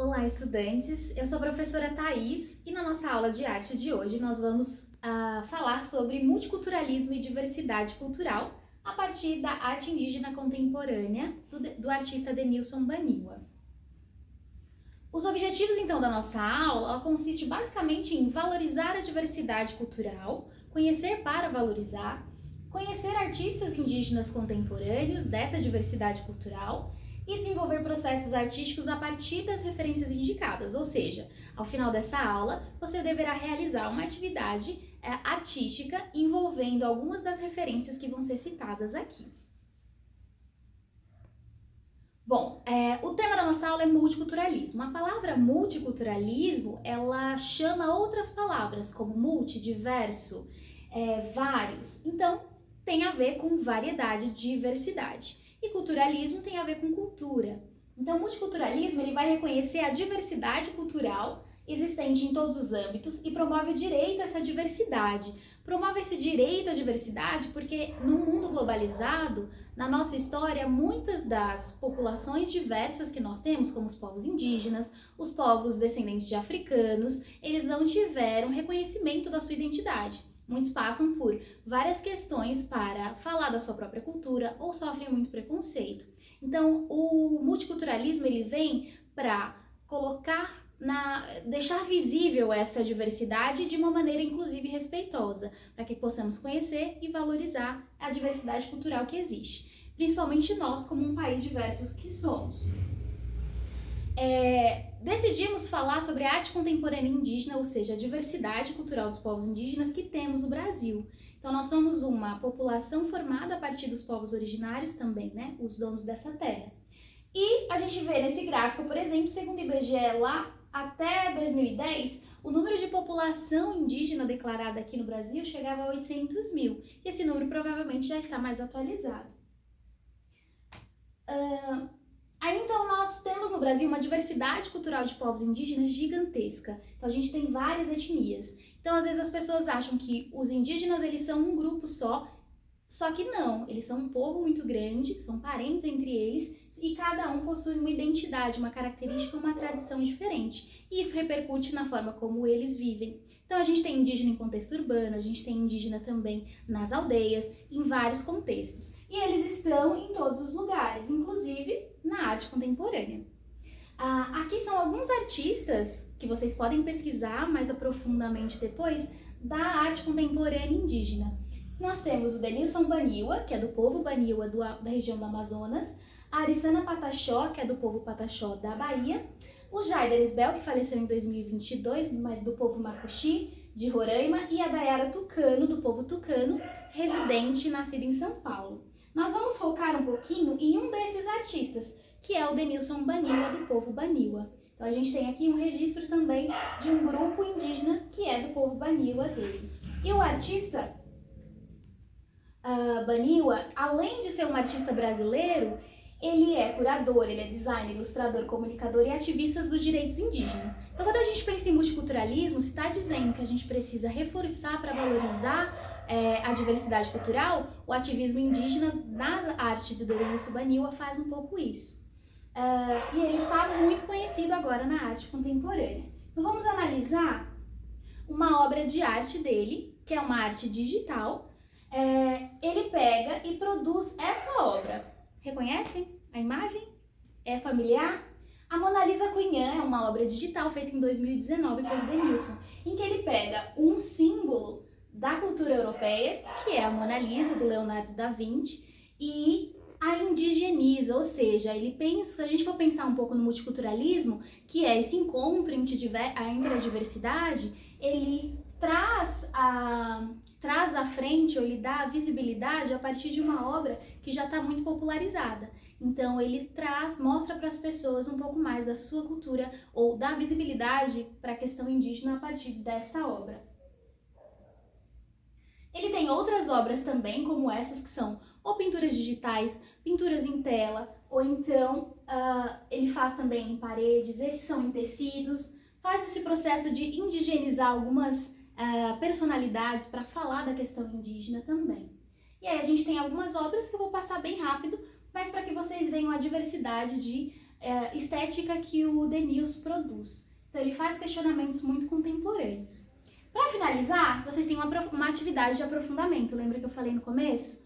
Olá, estudantes! Eu sou a professora Thaís e na nossa aula de arte de hoje nós vamos falar sobre multiculturalismo e diversidade cultural a partir da arte indígena contemporânea do artista Denilson Baniwa. Os objetivos, então, da nossa aula consiste basicamente em valorizar a diversidade cultural, conhecer para valorizar, conhecer artistas indígenas contemporâneos dessa diversidade cultural e desenvolver processos artísticos a partir das referências indicadas, ou seja, ao final dessa aula, você deverá realizar uma atividade artística envolvendo algumas das referências que vão ser citadas aqui. Bom, o tema da nossa aula é multiculturalismo. A palavra multiculturalismo, ela chama outras palavras, como multi, diverso, vários. Então, tem a ver com variedade, diversidade. E culturalismo tem a ver com cultura. Então, o multiculturalismo ele vai reconhecer a diversidade cultural existente em todos os âmbitos e promove o direito a essa diversidade. Promove esse direito à diversidade porque no mundo globalizado, na nossa história, muitas das populações diversas que nós temos, como os povos indígenas, os povos descendentes de africanos, eles não tiveram reconhecimento da sua identidade. Muitos passam por várias questões para falar da sua própria cultura ou sofrem muito preconceito. Então, o multiculturalismo ele vem para deixar visível essa diversidade de uma maneira inclusive respeitosa, para que possamos conhecer e valorizar a diversidade cultural que existe, principalmente nós como um país diverso que somos. Decidimos falar sobre a arte contemporânea indígena, ou seja, a diversidade cultural dos povos indígenas que temos no Brasil. Então, nós somos uma população formada a partir dos povos originários também, né? Os donos dessa terra. E a gente vê nesse gráfico, por exemplo, segundo o IBGE, lá até 2010, o número de população indígena declarada aqui no Brasil chegava a 800 mil. E esse número provavelmente já está mais atualizado. Aí então nós temos no Brasil uma diversidade cultural de povos indígenas gigantesca. Então a gente tem várias etnias. Então às vezes as pessoas acham que os indígenas eles são um grupo só que não, eles são um povo muito grande, são parentes entre eles e cada um possui uma identidade, uma característica, uma tradição diferente. E isso repercute na forma como eles vivem. Então a gente tem indígena em contexto urbano, a gente tem indígena também nas aldeias, em vários contextos. E eles estão em todos os lugares, inclusive na arte contemporânea. Aqui são alguns artistas que vocês podem pesquisar mais aprofundadamente depois da arte contemporânea indígena. Nós temos o Denilson Baniwa, que é do povo Baniwa da região do Amazonas, a Arissana Pataxó, que é do povo Pataxó da Bahia, o Jaider Isbel, que faleceu em 2022, mas do povo Macuxi, de Roraima, e a Dayara Tucano, do povo Tucano, residente e nascida em São Paulo. Nós vamos focar um pouquinho em um desses artistas, que é o Denilson Baniwa, do povo Baniwa. Então a gente tem aqui um registro também de um grupo indígena que é do povo Baniwa dele. E o artista Baniwa, além de ser um artista brasileiro, ele é curador, ele é designer, ilustrador, comunicador e ativista dos direitos indígenas. Então, quando a gente pensa em multiculturalismo, se está dizendo que a gente precisa reforçar para valorizar a diversidade cultural, o ativismo indígena na arte do Denilson Baniwa faz um pouco isso. E ele está muito conhecido agora na arte contemporânea. Então, vamos analisar uma obra de arte dele, que é uma arte digital. Ele pega e produz essa obra. Reconhecem a imagem? É familiar? A Mona Lisa Cunhã é uma obra digital feita em 2019 por Denilson, em que ele pega um símbolo da cultura europeia, que é a Mona Lisa, do Leonardo da Vinci, e a indigeniza, ou seja, ele pensa, se a gente for pensar um pouco no multiculturalismo, que é esse encontro entre a diversidade, ele traz à frente, ou ele dá visibilidade a partir de uma obra que já está muito popularizada. Então ele mostra para as pessoas um pouco mais da sua cultura ou dá visibilidade para a questão indígena a partir dessa obra. Ele tem outras obras também, como essas que são ou pinturas digitais, pinturas em tela, ou então ele faz também em paredes, esses são em tecidos, faz esse processo de indigenizar algumas personalidades para falar da questão indígena também. E aí a gente tem algumas obras que eu vou passar bem rápido, mas para que vocês vejam a diversidade de estética que o Denilson produz. Então ele faz questionamentos muito contemporâneos. Para finalizar, vocês têm uma atividade de aprofundamento, lembra que eu falei no começo?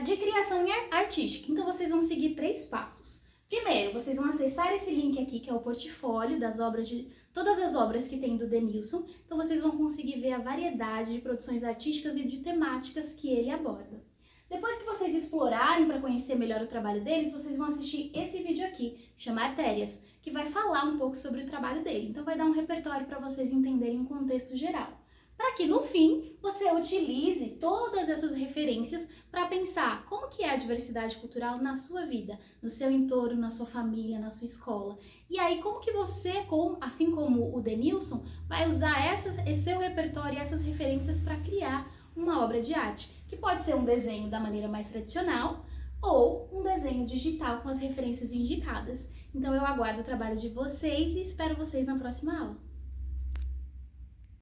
De criação artística. Então vocês vão seguir 3 passos. Primeiro, vocês vão acessar esse link aqui, que é o portfólio das obras de todas as obras que tem do Denilson. Então vocês vão conseguir ver a variedade de produções artísticas e de temáticas que ele aborda. Depois que vocês explorarem para conhecer melhor o trabalho deles, vocês vão assistir esse vídeo aqui, chama Artérias, que vai falar um pouco sobre o trabalho dele. Então vai dar um repertório para vocês entenderem o contexto geral. Para que no fim você utilize todas essas referências para pensar como que é a diversidade cultural na sua vida, no seu entorno, na sua família, na sua escola. E aí como que você, assim como o Denilson, vai usar esse seu repertório e essas referências para criar uma obra de arte, que pode ser um desenho da maneira mais tradicional ou um desenho digital com as referências indicadas. Então eu aguardo o trabalho de vocês e espero vocês na próxima aula.